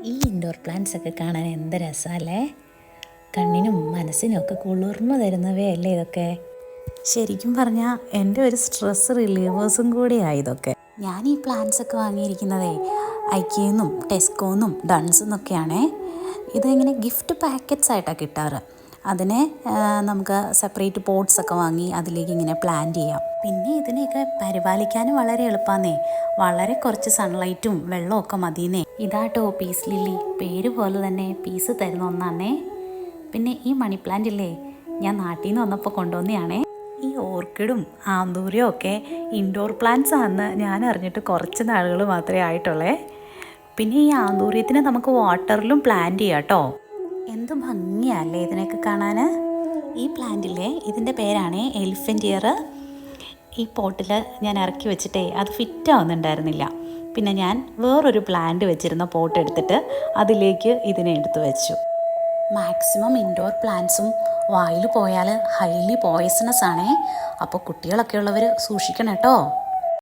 ഈ indoor plants ഒക്കെ കാണാൻ എന്ത് രസമല്ലേ. കണ്ണിനും മനസ്സിനും ഒക്കെ കുളിർമ തരുന്നവയല്ലേ ഇതൊക്കെ. ശരിക്കും പറഞ്ഞാൽ എൻ്റെ ഒരു സ്ട്രെസ് റിലീവേഴ്സും കൂടിയാണ് ഇതൊക്കെ. ഞാൻ ഈ പ്ലാന്റ്സ് ഒക്കെ വാങ്ങിയിരിക്കുന്നതേ ഐക്യന്നും ടെസ്കോന്നും ഡൺസെന്നൊക്കെയാണേ. ഇതിങ്ങനെ ഗിഫ്റ്റ് പാക്കറ്റ്സ് ആയിട്ടാണ് കിട്ടാറ്. അതിനെ നമുക്ക് സെപ്പറേറ്റ് പോട്ട്സ് ഒക്കെ വാങ്ങി അതിലേക്ക് ഇങ്ങനെ പ്ലാന്റ് ചെയ്യാം. പിന്നെ ഇതിനെയൊക്കെ പരിപാലിക്കാനും വളരെ എളുപ്പമാണേ. വളരെ കുറച്ച് സൺലൈറ്റും വെള്ളമൊക്കെ മതിയെന്നേ. ഇതാട്ടോ പീസ് ലില്ലി, പേര് പോലെ തന്നെ പീസ് തരുന്ന ഒന്നാണേ. പിന്നെ ഈ മണി പ്ലാന്റ് ഇല്ലേ, ഞാൻ നാട്ടിൽ നിന്ന് വന്നപ്പോൾ കൊണ്ടുവന്നതാണേ. ഈ ഓർക്കിഡും ആന്തൂരിയും ഒക്കെ ഇൻഡോർ പ്ലാന്റ്സ് ആണെന്ന് ഞാൻ അറിഞ്ഞിട്ട് കുറച്ച് നാളുകൾ മാത്രമേ ആയിട്ടുള്ളേ. പിന്നെ ഈ ആന്തൂര്യത്തിനെ നമുക്ക് വാട്ടറിലും പ്ലാന്റ് ചെയ്യാം കേട്ടോ. എന്ത് ഭംഗിയല്ലേ ഇതിനൊക്കെ കാണാൻ. ഈ പ്ലാന്റിലെ ഇതിൻ്റെ പേരാണ് എലിഫൻ്റ് ഇയർ. ഈ പോട്ടിൽ ഞാൻ ഇറക്കി വെച്ചിട്ടേ അത് ഫിറ്റ് ആവുന്നുണ്ടായിരുന്നില്ല. പിന്നെ ഞാൻ വേറൊരു പ്ലാന്റ് വെച്ചിരുന്ന പോട്ട് എടുത്തിട്ട് അതിലേക്ക് ഇതിനെ എടുത്ത് വെച്ചു. മാക്സിമം ഇൻഡോർ പ്ലാന്റ്സും വായിൽ പോയാൽ ഹൈലി പോയ്സണസ് ആണേ. അപ്പോൾ കുട്ടികളൊക്കെ ഉള്ളവർ സൂക്ഷിക്കണം കേട്ടോ.